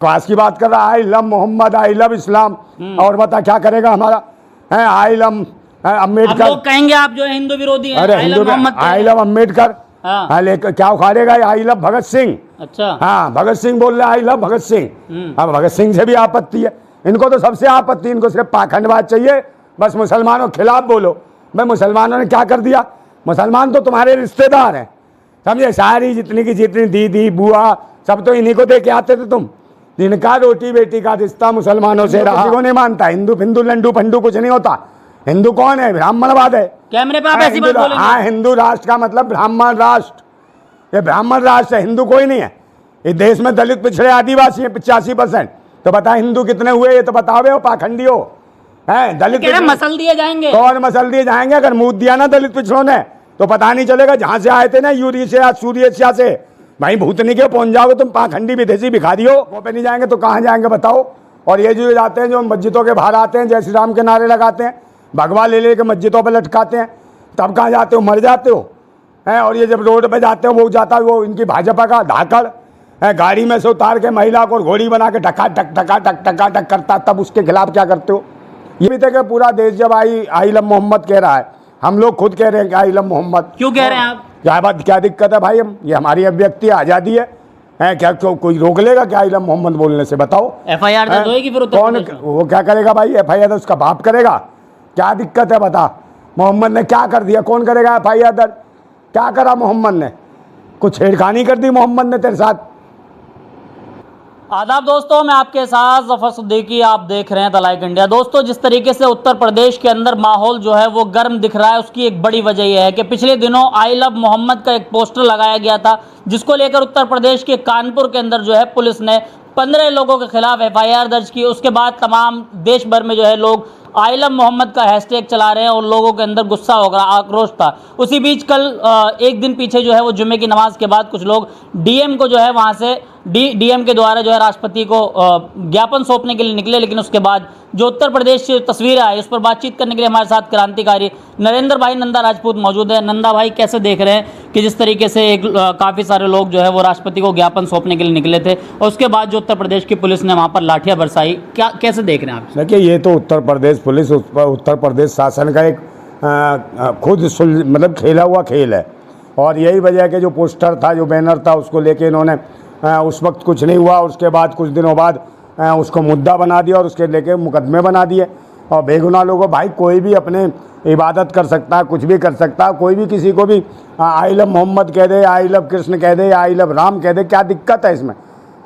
Class की बात कर रहा है। I love Muhammad, I love Islam. और बता क्या करेगा हमारा है। I love Ambedkar. लोग कहेंगे आप जो है हिंदू विरोधी हैं। अरे I love Hindu Muhammad I love Ambedkar. हाँ लेकर क्या उखाड़ेगा। I love Bhagat Singh. अच्छा हाँ भगत सिंह बोल रहे आई लव भगत सिंह। अब भगत सिंह से भी आपत्ति है इनको, तो सबसे आपत्ति। इनको सिर्फ पाखंडवाद चाहिए, बस मुसलमानों के खिलाफ बोलो। भाई मुसलमानों ने क्या कर दिया। मुसलमान तो तुम्हारे रिश्तेदार हैं, समझे। सारी जितनी की जितनी दीदी बुआ सब तो इन्हीं को दे के आते थे तुम। इनका रोटी बेटी का रिश्ता मुसलमानों से रहा। किसी को नहीं मानता। हिंदू फिंदू लंडू फंडू कुछ नहीं होता। हिंदू कौन है। ब्राह्मणवाद है। कैमरे पे आप ऐसी बात बोलेंगे। हाँ हिंदू राष्ट्र का मतलब ब्राह्मण राष्ट्र। ये ब्राह्मण राष्ट्र है, हिंदू कोई नहीं है। इस देश में दलित पिछड़े आदिवासी हैं 85%। तो बता हिंदू कितने हुए ये तो बताओ। पाखंडी हो है दलित मसल दिए जाएंगे। कौन मसल दिए जाएंगे। अगर मुंह दिया ना दलित पिछड़ों ने तो पता नहीं चलेगा। जहां से आए थे ना यूरेशिया सूर्येशिया से, भाई भूतनी के पहुंच जाओगे तुम। पाखंडी विदेशी भिखारी हो। वो पे नहीं जाएंगे तो कहाँ जाएंगे बताओ। और ये जो जाते हैं जो मस्जिदों के बाहर आते हैं, जय श्री राम के नारे लगाते हैं, भगवा ले लेके मस्जिदों पे लटकाते हैं, तब कहाँ जाते हो। मर जाते हो है। और ये जब रोड पे जाते हो वो जाता है वो इनकी भाजपा का धाकड़ है। गाड़ी में से उतार के महिला को घोड़ी बना के टका टक टका टक टका टक करता, तब उसके खिलाफ क्या करते हो। ये भी तक पूरा देश जब आई लव मोहम्मद कह रहा है, हम लोग खुद कह रहे हैं कि आई लव मोहम्मद। क्यों कह रहे हैं आप। क्या बात क्या दिक्कत है भाई। हम ये हमारी अभिव्यक्ति आज़ादी है क्या कोई रोक लेगा क्या आई लव मोहम्मद बोलने से। बताओ FIR दर्ज होगी फिर कौन वो क्या करेगा भाई। FIR उसका बाप करेगा। क्या दिक्कत है बता। मोहम्मद ने क्या कर दिया। कौन करेगा FIR दर्ज। क्या करा मोहम्मद ने। कुछ छेड़खानी कर दी मोहम्मद ने तेरे साथ। आदाब दोस्तों, मैं आपके साथ जफर सिद्दीकी, आप देख रहे हैं द लाइक इंडिया। दोस्तों जिस तरीके से उत्तर प्रदेश के अंदर माहौल जो है वो गर्म दिख रहा है, उसकी एक बड़ी वजह यह है कि पिछले दिनों आई लव मोहम्मद का एक पोस्टर लगाया गया था, जिसको लेकर उत्तर प्रदेश के कानपुर के अंदर जो है पुलिस ने 15 लोगों के खिलाफ FIR दर्ज की। उसके बाद तमाम देश भर में जो है लोग आई लव मोहम्मद का हैशटैग चला रहे हैं और लोगों के अंदर गुस्सा होगा, आक्रोश था। उसी बीच कल एक दिन पीछे जो है वो जुम्मे की नमाज के बाद कुछ लोग DM को जो है वहाँ से DM के द्वारा जो है राष्ट्रपति को ज्ञापन सौंपने के लिए निकले। लेकिन उसके बाद जो उत्तर प्रदेश से तस्वीरें आई उस पर बातचीत करने के लिए हमारे साथ क्रांतिकारी नरेंद्र भाई नंदा राजपूत मौजूद है। नंदा भाई कैसे देख रहे हैं कि जिस तरीके से काफ़ी सारे लोग जो है वो राष्ट्रपति को ज्ञापन सौंपने के लिए निकले थे और उसके बाद जो उत्तर प्रदेश की पुलिस ने वहाँ पर लाठियाँ बरसाई, क्या कैसे देख रहे हैं आप। देखिए ये तो उत्तर प्रदेश पुलिस उत्तर प्रदेश शासन का एक खुद मतलब खेला हुआ खेल है। और यही वजह है कि जो पोस्टर था जो बैनर था उसको लेके इन्होंने उस वक्त कुछ नहीं हुआ। उसके बाद कुछ दिनों बाद उसको मुद्दा बना दिया और उसके लेके मुकदमे बना दिए। और बेगुनाह लोगों भाई कोई भी अपने इबादत कर सकता है, कुछ भी कर सकता है। कोई भी किसी को भी आई लव मोहम्मद कह दे, आई लव कृष्ण कह दे, आई लव राम कह दे, क्या दिक्कत है इसमें।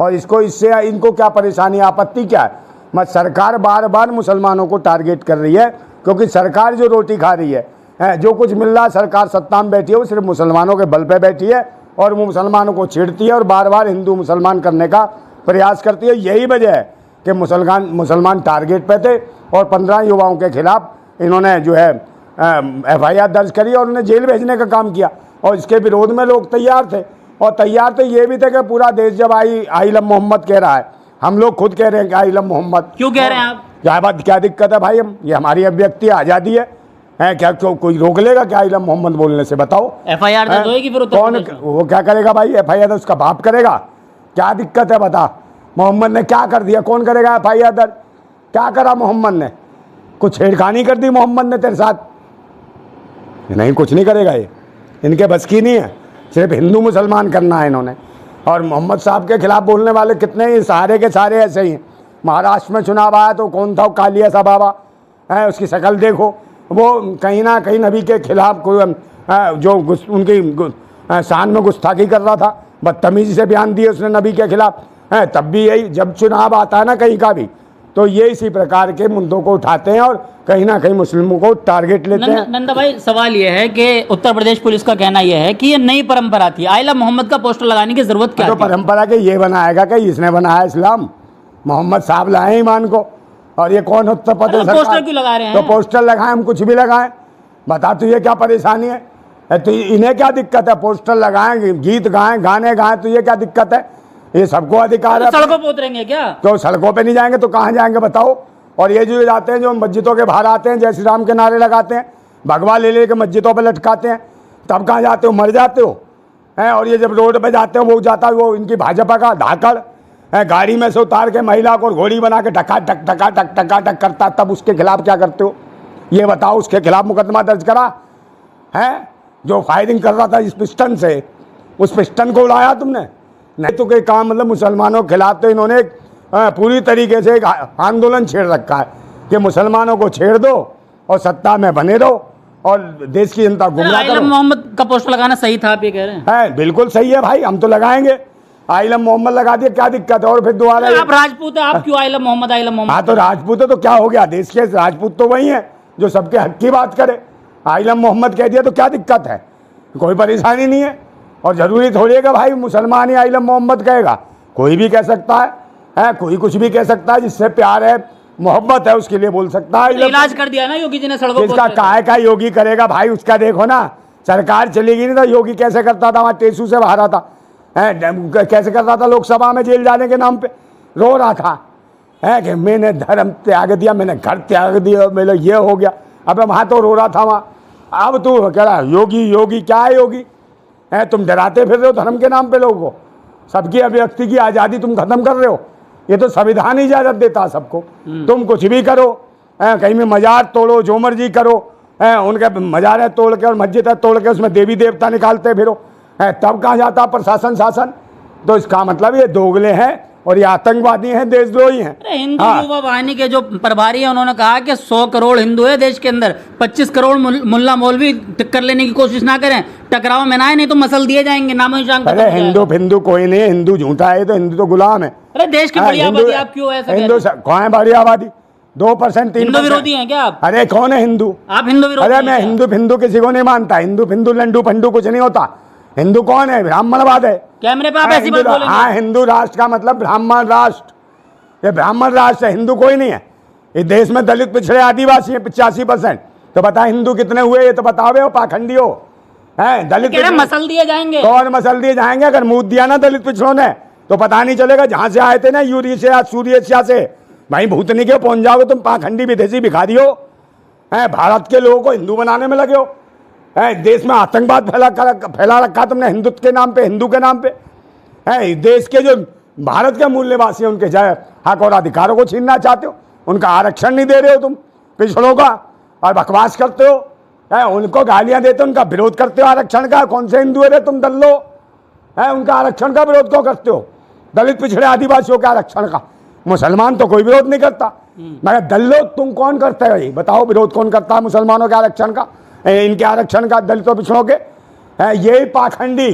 और इससे इनको क्या परेशानी, आपत्ति क्या है। मत सरकार बार बार मुसलमानों को टारगेट कर रही है, क्योंकि सरकार जो रोटी खा रही है, जो कुछ मिल रहा है, सरकार सत्ता में बैठी है वो सिर्फ मुसलमानों के बल पे बैठी है और वो मुसलमानों को छेड़ती है और बार बार हिंदू मुसलमान करने का प्रयास करती है। यही वजह है कि मुसलमान टारगेट पे थे और 15 युवाओं के खिलाफ इन्होंने जो है FIR दर्ज करी और उन्हें जेल भेजने का काम किया। और इसके विरोध में लोग तैयार थे। और तैयार थे ये भी थे कि पूरा देश जब आई लव मोहम्मद कह रहा है, हम लोग खुद कह रहे हैं कि आई लव मोहम्मद। क्यों कह रहे हैं आप। क्या बात क्या दिक्कत है भाई। हम ये हमारी अभिव्यक्ति आज़ादी है क्या कोई रोक लेगा क्या आई लव मोहम्मद बोलने से। बताओ FIR दर्ज होगी फिर उत्तर कौन प्रदेश में। वो क्या करेगा भाई। FIR उसका बाप करेगा। क्या दिक्कत है बता। मोहम्मद ने क्या कर दिया। कौन करेगा FIR दर्ज। क्या करा मोहम्मद ने। कुछ छेड़खानी कर दी मोहम्मद ने तेरे साथ। नहीं कुछ नहीं करेगा ये, इनके बस की नहीं है। सिर्फ हिंदू मुसलमान करना है इन्होंने। और मोहम्मद साहब के खिलाफ बोलने वाले कितने ही सारे के सारे ऐसे ही हैं। महाराष्ट्र में चुनाव आया तो कौन था, कालिया सा बाबा है, उसकी शक्ल देखो। वो कहीं ना कहीं नबी के खिलाफ कोई जो उनकी शान में गुस्ताखी कर रहा था, बदतमीजी से बयान दिए उसने नबी के खिलाफ है। तब भी यही जब चुनाव आता है ना कहीं का भी, तो ये इसी प्रकार के मुद्दों को उठाते हैं और कहीं ना कहीं मुस्लिमों को टारगेट लेते हैं। नंदा भाई सवाल ये है कि उत्तर प्रदेश पुलिस का कहना यह है कि ये नई परंपरा थी, आई लव मोहम्मद का पोस्टर लगाने की जरूरत क्या तो थी? परंपरा के ये बनाएगा कि इसने बनाया इस्लाम, मोहम्मद साहब लाए ईमान को। और ये कौन उत्तर प्रदेश पोस्टर क्यों लगा रहे हैं? तो पोस्टर लगाए, हम कुछ भी लगाएं। बता तुझे क्या परेशानी है। तो इन्हें क्या दिक्कत है। पोस्टर लगाएं, गीत गाएं, गाने गाएं, तुझे क्या दिक्कत है। ये सबको अधिकार है। सड़कों पे उतरेंगे क्या। तो सड़कों पे नहीं जाएंगे तो कहाँ जाएंगे बताओ। और ये जो जाते हैं जो मस्जिदों के बाहर आते हैं, जय श्री राम के नारे लगाते हैं, भगवा ले लेके मस्जिदों पे लटकाते हैं, तब कहाँ जाते हो। मर जाते हो है। और ये जब रोड पे जाते हो वो जाता है वो इनकी भाजपा का धाकड़ है, गाड़ी में से उतार के महिला को घोड़ी बना के टका टक करता, तब उसके खिलाफ क्या करते हो ये बताओ। उसके खिलाफ मुकदमा दर्ज करा है, जो फायरिंग कर रहा था इस पिस्टन से, उस पिस्टन को उड़ाया तुमने? नहीं तो कोई काम, मतलब मुसलमानों के खिलाफ तो इन्होंने पूरी तरीके से एक आंदोलन छेड़ रखा है कि मुसलमानों को छेड़ दो और सत्ता में बने रहो और देश की जनता गुमराह करो। मोहम्मद का पोस्टर लगाना सही था, आप ये कह रहे हैं? है, बिल्कुल सही है भाई, हम तो लगाएंगे। आइलम मोहम्मद लगा दिया, क्या दिक्कत है? और फिर दोबारा आप राजपूत है, आप क्यों आइलम मोहम्मद आइलम मोहम्मद? हाँ तो राजपूत है तो क्या हो गया? देश के राजपूत तो वही है जो सबके हक की बात करे। आइलम मोहम्मद कह दिया तो क्या दिक्कत है? कोई परेशानी नहीं है। और जरूरी थोड़ी है कि भाई मुसलमान ही आइलम मोहम्मद कहेगा, कोई भी कह सकता है, कोई कुछ भी कह सकता है। जिससे प्यार है, मोहब्बत है, उसके लिए बोल सकता है। इलाज कर दिया ना योगी जी ने सड़कों इसका काय का योगी करेगा भाई? उसका देखो ना, सरकार चलेगी नहीं तो योगी कैसे करता था? वहाँ टेसू से बाहर आता है, कैसे करता था? लोकसभा में जेल जाने के नाम पे रो रहा था है कि मैंने धर्म त्याग दिया, मैंने घर त्याग दिया, मेरा ये हो गया। अबे वहाँ तो रो रहा था वहाँ, अब तू कह रहा योगी योगी? क्या है योगी? है, तुम डराते फिर रहे हो धर्म के नाम पे लोगों को। सबकी अभिव्यक्ति की आज़ादी तुम खत्म कर रहे हो। ये तो संविधान ही इजाज़त देता सबको। तुम कुछ भी करो, कहीं में मजार तोड़ो, जो मर्जी करो, उनके मजार है तोड़ के और मस्जिद है तोड़ के उसमें देवी देवता निकालते फिरो, तब कहाँ जाता प्रशासन शासन? तो इसका मतलब ये दोगले हैं और ये आतंकवादी हैं, देशद्रोही हैं। हिंदू युवा वाहिनी के जो प्रभारी हैं उन्होंने कहा कि 100 करोड़ हिंदू है देश के अंदर, 25 करोड़ मुल्ला मौलवी टक्कर लेने की कोशिश ना करें, टकराव में ना आए, नहीं तो मसल दिए जाएंगे, नामो निशान। अरे हिंदू फिंदू कोई नहीं है, हिंदू झूठा है, तो हिंदू तो गुलाम है। अरे देश की बड़ी आबादी, आप क्यों ऐसा कह रहे हैं? कौन है बड़ी आबादी? 2% 3%। हिंदू विरोधी हैं क्या आप? अरे कौन है हिंदू? आप हिंदू विरोधी? अरे मैं हिंदू फिंदू किसी को नहीं मानता। हिंदू फिंदू लंडू फंडू कुछ नहीं होता। हिंदू कौन है? ब्राह्मणवाद है। कैमरे पे आप ऐसी बात बोलेंगे? हाँ, हिंदू राष्ट्र का मतलब ब्राह्मण राष्ट्र, ये ब्राह्मण राष्ट्र है, हिंदू कोई नहीं है। इस देश में दलित पिछड़े आदिवासी हैं 85%। तो बता हिंदू कितने हुए? ये तो बताओ, हो पाखंडी हो। है दलित मसल दिए जाएंगे। कौन मसल दिए जाएंगे? अगर मुंह दिया ना दलित पिछड़ों ने तो पता नहीं चलेगा। जहां से आए थे ना, यूरेशिया सूर्येशिया से, भाई भूतनी के पहुंच जाओगे तुम। पाखंडी विदेशी भिखारी हो, भारत के लोगों को हिंदू बनाने में लगे हो। देश में आतंकवाद फैला रखा तुमने हिंदुत्व के नाम पे, हिंदू के नाम पे। देश के जो भारत के मूल निवासी हैं उनके हक और अधिकारों को छीनना चाहते हो। उनका आरक्षण नहीं दे रहे हो तुम पिछड़ों का, और बकवास करते हो, उनको गालियां देते हो, उनका विरोध करते हो आरक्षण का। कौन से हिंदू है तुम दल्लो? उनका आरक्षण का विरोध क्यों करते हो? दलित पिछड़े आदिवासियों के आरक्षण का। मुसलमान तो कोई विरोध नहीं करता, मगर दल्लो तुम कौन करते हो? ये बताओ, विरोध कौन करता है मुसलमानों के आरक्षण का, इनके आरक्षण का, दलितों पिछड़ों के? यही पाखंडी,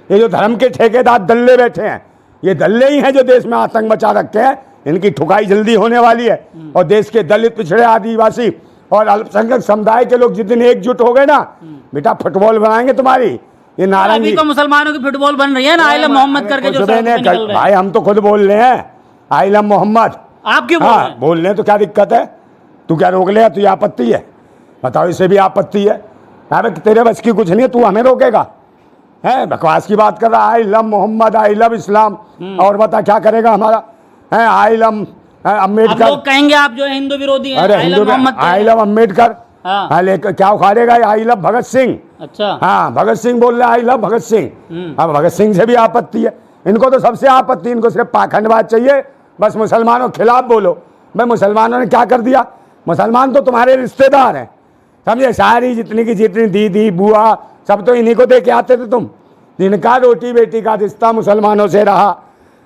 ये जो धर्म के ठेकेदार दल्ले बैठे हैं, ये दल्ले ही हैं जो देश में आतंक मचा रखे हैं। इनकी ठुकाई जल्दी होने वाली है। और देश के दलित पिछड़े आदिवासी और अल्पसंख्यक समुदाय के लोग जिस दिन एकजुट हो गए ना, बेटा फुटबॉल बनाएंगे तुम्हारी। ये नारंगी तो मुसलमानों की फुटबॉल बन रही है ना, आइलम मोहम्मद करके जो भाई, हम तो खुद बोल रहे हैं आइलम मोहम्मद। आप क्यों बोल रहे हैं? तो क्या दिक्कत है? तू क्या रोक ले? तुझे आपत्ति है? बताओ, इसे भी आपत्ति है? अरे तेरे बस की कुछ नहीं है, तू हमें रोकेगा? है बकवास की बात कर रहा है। I love Muhammad, I love Islam, और बता क्या करेगा हमारा? है आई लव अम्बेडकर। लोग कहेंगे आप जो है हिंदू विरोधी हैं। अरे हिंदू, आई लव अम्बेडकर। हाँ, लेकर क्या उखाड़ेगा? I love Bhagat Singh. अच्छा, हाँ, भगत सिंह बोल रहे आई लव भगत सिंह। अब भगत सिंह से भी आपत्ति है इनको, तो सबसे आपत्ति। इनको सिर्फ पाखंडवाद चाहिए, बस मुसलमानों के खिलाफ बोलो। भाई मुसलमानों ने क्या कर दिया? मुसलमान तो तुम्हारे रिश्तेदार हैं, समझे? सारी जितनी की जितनी दीदी बुआ सब तो इन्हीं को दे के आते थे तुम। जिनका रोटी बेटी का रिश्ता मुसलमानों से रहा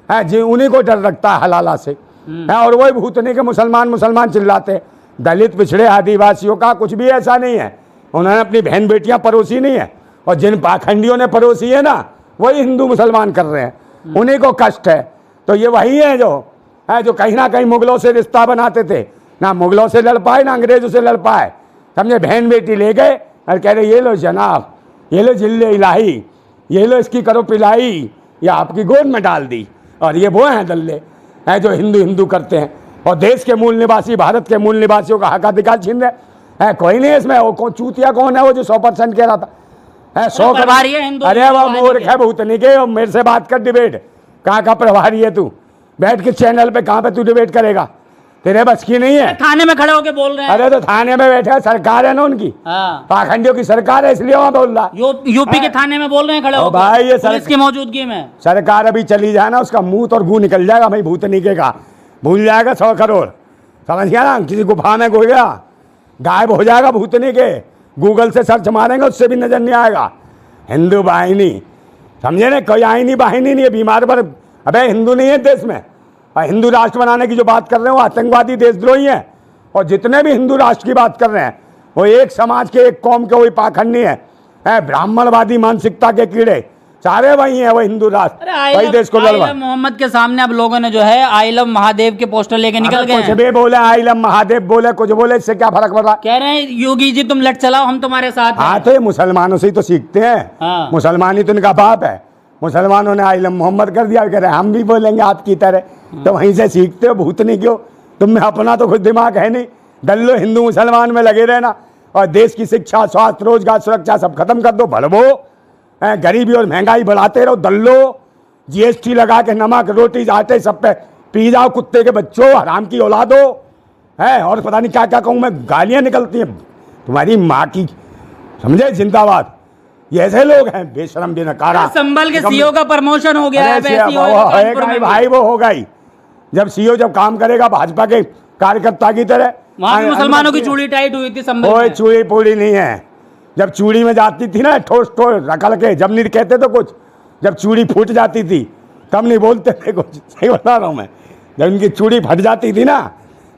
है, जी उन्हीं को डर रखता है हलाला से, है। और वही भूतनी के मुसलमान मुसलमान चिल्लाते। दलित पिछड़े आदिवासियों का कुछ भी ऐसा नहीं है। उन्होंने अपनी बहन बेटियां परोसी नहीं है, और जिन पाखंडियों ने परोसी है ना, वही हिंदू मुसलमान कर रहे हैं। उन्हीं को कष्ट है। तो ये वही है जो कहीं ना कहीं मुगलों से रिश्ता बनाते थे। ना मुगलों से लड़ पाए, ना अंग्रेजों से लड़ पाए, समझे? बहन बेटी ले गए और कह रहे ये लो जनाब, ये लो जिल्ले इलाही, ये लो इसकी करो पिलाई, ये आपकी गोद में डाल दी। और ये वो हैं दल्ले हैं जो हिंदू हिंदू करते हैं, और देश के मूल निवासी, भारत के मूल निवासियों का हक अधिकार छीन रहे हैं। कोई नहीं इसमें। वो चूतिया कौन है वो जो 100% कह रहा था? 100 प्रभारी है हिंदू। अरे वो मूर्ख है भूतनी के, मेरे से बात कर डिबेट। कहाँ का प्रभारी है तू? बैठ के चैनल पे कहाँ पे तू डिबेट करेगा? तेरे बस की नहीं है। थाने में खड़े होके बोल रहे हैं। अरे तो थाने में बैठे सरकार है ना उनकी, हाँ। पाखंडियों की सरकार है, इसलिए वहां बोल रहा। यूपी के थाने में बोल रहे हैं खड़े होकर भाई ये पुलिस की मौजूदगी में। सरकार अभी चली जाए ना, उसका मुंह और गू निकल जाएगा भाई भूतनीके का, भूल जाएगा 100 करोड़, समझ गया ना। किसी गुफा में गो गया, गायब हो जाएगा भूतनीके, गूगल से सर्च मारेंगे उससे भी नजर नहीं आएगा। हिंदू वाहिनी, समझे ना, कोई आईनी वाहिनी नहीं है, बीमार पर। अबे हिंदू नहीं है देश में, और हिंदू राष्ट्र बनाने की जो बात कर रहे हैं वो आतंकवादी देशद्रोही हैं। और जितने भी हिंदू राष्ट्र की बात कर रहे हैं वो एक समाज के, एक कौम के, वही पाखंडी है, ब्राह्मणवादी मानसिकता के कीड़े सारे वही हैं, वो हिंदू राष्ट्र वही देश को लड़वा। मोहम्मद के सामने अब लोगों ने जो है आई लव महादेव के पोस्टर लेके निकल गए। कुछ भी बोले, आई लव महादेव बोले, कुछ बोले, इससे क्या फर्क पड़ रहा। कह रहे हैं योगी जी तुम लट चलाओ, हम तुम्हारे साथ हैं। हाँ तो ये मुसलमानों से ही तो सीखते हैं। हाँ। मुसलमान ही तो इनका बाप है। मुसलमानों ने आई लव मोहम्मद कर दिया, कह रहे हम भी बोलेंगे आपकी तरह। तो वहीं से सीखते हो, भूतनी क्यों? तुम में अपना तो खुद दिमाग है नहीं। डल्लो हिंदू मुसलमान में लगे रहना, और देश की शिक्षा, स्वास्थ्य, रोजगार, सुरक्षा सब खत्म कर दो, भड़वो, गरीबी और महंगाई बढ़ाते रहो, दल्लो। जीएसटी लगा के नमक, रोटी, आटे सब पे पी जाओ, कुत्ते के बच्चों, हराम की औलादो है। और पता नहीं क्या क्या कहूँ मैं, गालियाँ निकलती हैं तुम्हारी माँ की, समझे? जिंदाबाद। ये ऐसे लोग हैं बेशरम बेनकारा। संभल के सीओ का प्रमोशन हो गया है भाई, वो होगा ही जब सीओ जब काम करेगा भाजपा के कार्यकर्ता की तरह। वहाँ मुसलमानों की चूड़ी टाइट हुई थी संभल कोई में। चूड़ी पूड़ी नहीं है। जब चूड़ी में जाती थी ना, ठोस ठोस रखल के, जब नहीं कहते तो कुछ, जब चूड़ी फूट जाती थी तब नहीं बोलते थे कुछ। सही बता रहा हूँ मैं, जब इनकी चूड़ी फट जाती थी ना,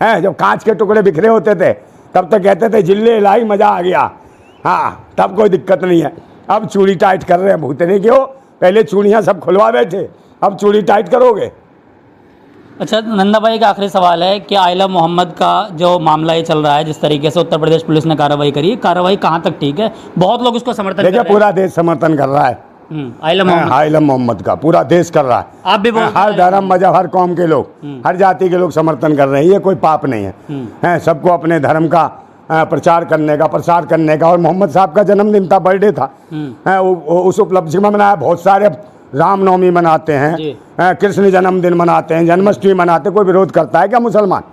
जब कांच के टुकड़े बिखरे होते थे, तब तो कहते थे जिले लाई मजा आ गया। हाँ, तब कोई दिक्कत नहीं है। अब चूड़ी टाइट कर रहे हैं, भूतने क्यों? पहले चूड़ियाँ सब खुलवा बैठे, अब चूड़ी टाइट करोगे। अच्छा नंदा भाई का आखिरी सवाल है कि आई लव मोहम्मद का जो मामला ये चल रहा है, जिस तरीके से उत्तर प्रदेश पुलिस ने कार्रवाई करी, कार्रवाई कहाँ तक ठीक है? बहुत लोग उसको समर्थन कर रहे हैं। पूरा देश समर्थन कर रहा है I love Muhammad, I love Muhammad का पूरा देश कर रहा है। आप भी बोल, हर धर्म, मजहब, हर कौम के लोग, हर जाति के लोग समर्थन कर रहे हैं। ये कोई पाप नहीं है, सबको अपने धर्म का प्रचार करने का, प्रसार करने का। और मोहम्मद साहब का जन्मदिन था, बर्थडे था, उस उपलब्धि में मनाया। बहुत सारे रामनवमी मनाते हैं, कृष्ण जन्मदिन मनाते हैं, जन्माष्टमी मनाते हैं। कोई विरोध करता है क्या मुसलमान?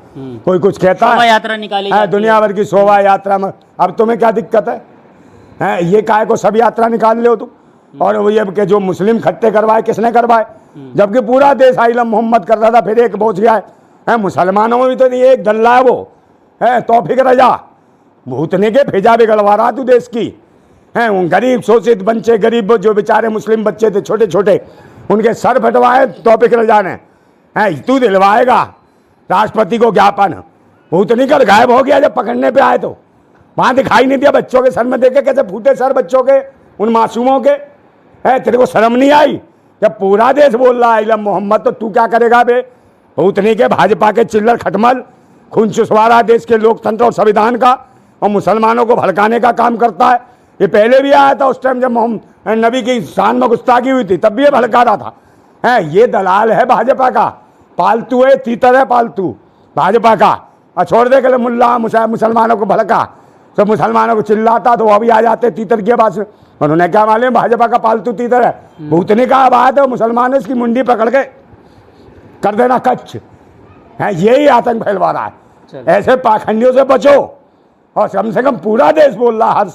कोई कुछ कहता है? यात्रा निकाली दुनिया भर की शोभा यात्रा में। अब तुम्हें क्या दिक्कत है? ये काय को सब यात्रा निकाल ले हो तुम? और वो ये कि जो मुस्लिम खट्टे करवाए, किसने करवाए? जबकि पूरा देश आई लव मोहम्मद कर रहा था, फिर एक पहुंच गया है। मुसलमानों में भी तो नहीं, एक दल्ला है वो, है तौफीक रजा, भूतने के भेजा बिगड़वा रहा तू देश की। हैं गरीब शोषित बच्चे, गरीब जो बेचारे मुस्लिम बच्चे थे छोटे छोटे, उनके सर फटवाए तौफीक रजा ने। हैं तू दिलवाएगा राष्ट्रपति को ज्ञापन? भूतनी कर गायब हो गया जब पकड़ने पे आए तो वहाँ दिखाई नहीं दिया। बच्चों के सर में देखे कैसे फूटे सर बच्चों के, उन मासूमों के। है तेरे को शर्म नहीं आई? जब पूरा देश बोल रहा है आई लव मोहम्मद, तो तू क्या करेगा बे? भूतनी के भाजपा के चिल्लर खटमल, खून चुसवारा देश के लोकतंत्र और संविधान का, और मुसलमानों को भड़काने का काम करता है। ये पहले भी आया था, उस टाइम जब नबी की शान में गुस्ताखी हुई थी तब भी ये भड़का रहा था। है ये दलाल है भाजपा का, पालतू है, तीतर है पालतू भाजपा का। और छोड़ दे के मुल्ला मुसलमानों को भड़का, सब मुसलमानों को चिल्लाता तो वो भी आ जाते तीतर के पास। उन्होंने क्या मालूम भाजपा का पालतू तीतर है। भूतनी का बात है, मुसलमान इसकी मुंडी पकड़ के कर देना कच्छ है। यही आतंक फैलवा रहा है। ऐसे पाखंडियों से बचो। और कम से कम पूरा देश बोल रहा, हर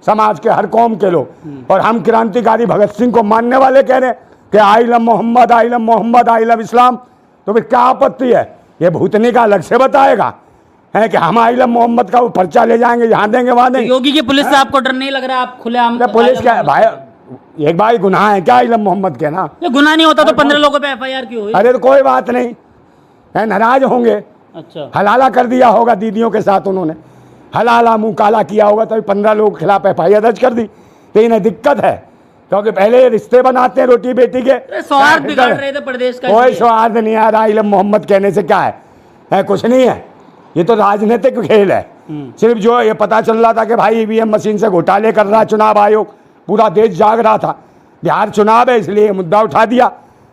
समाज के, हर कौम के लोग। और हम क्रांतिकारी भगत सिंह को मानने वाले कह रहे हैं कि I love Muhammad, I love Muhammad, I love Islam. तो फिर क्या आपत्ति है? ये भूतनी का अलग से बताएगा है कि हम आई लव मोहम्मद का वो पर्चा ले जाएंगे, यहाँ देंगे वहाँ देंगे। योगी की पुलिस से आपको डर नहीं लग रहा? आप खुलेआम पुलिस क्या भाई, एक भाई गुनाह है क्या आई लव मोहम्मद के? ना ये गुनाह नहीं होता तो 15 लोगों पे FIR क्यों हुई? अरे तो कोई बात नहीं है, नाराज होंगे। अच्छा, हलाला कर दिया होगा दीदियों के साथ, उन्होंने हलाला मुंह काला किया होगा, तभी 15 लोगों के खिलाफ FIR दर्ज कर दी। लेकिन दिक्कत है क्योंकि पहले रिश्ते बनाते हैं रोटी बेटी के, स्वार्थ बिगाड़ रहे थे प्रदेश का। कोई स्वार्थ नहीं आ रहा। आई लव मोहम्मद कहने से क्या है? कुछ नहीं है। ये तो राजनीतिक खेल है। सिर्फ जो ये पता चल रहा था कि भाई EVM मशीन से घोटाले कर रहा चुनाव आयोग, पूरा देश जाग रहा था। बिहार चुनाव है इसलिए ये मुद्दा उठा दिया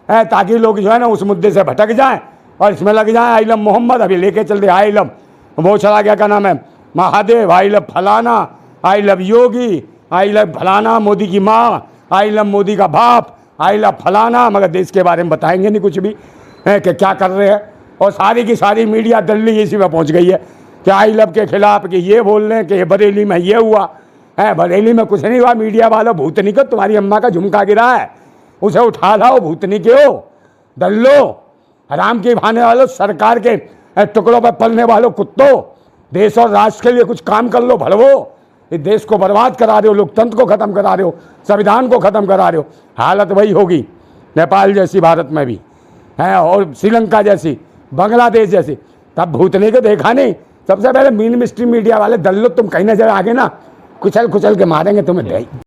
है, ताकि लोग जो है ना उस मुद्दे से भटक जाएं और इसमें लग जाएं। आई लव मोहम्मद अभी लेके चल रहे, आई लव वो चला गया, क्या नाम है, महादेव, आई लव फलाना, I love Yogi, I love फलाना मोदी की माँ, आई लव मोदी का बाप, आई लव फलाना। मगर देश के बारे में बताएंगे नहीं कुछ भी है कि क्या कर रहे हैं। और सारी की सारी मीडिया दिल्ली इसी में पहुंच गई है कि आई लव के खिलाफ, कि ये बोल रहे हैं कि बरेली में ये हुआ है। बरेली में कुछ नहीं हुआ। मीडिया वालों, भूतनी को तुम्हारी अम्मा का झुमका गिरा है, उसे उठा लाओ, भूतनी के हो, दल्लो, हराम के खाने वालों, सरकार के टुकड़ों पर पलने वालों, कुत्तों, देश और राष्ट्र के लिए कुछ काम कर लो, भड़वो। इस देश को बर्बाद करा रहे हो, लोकतंत्र को खत्म करा रहे हो, संविधान को खत्म करा रहे हो। हालत वही होगी नेपाल जैसी, भारत में भी है, और श्रीलंका जैसी, बांग्लादेश जैसी। तब भूतने को देखा नहीं। सबसे पहले मीन मिस्ट्री मीडिया वाले दल्लो, तुम कहीं नजर आगे ना, कुचल कुचल के मारेंगे तुम्हें।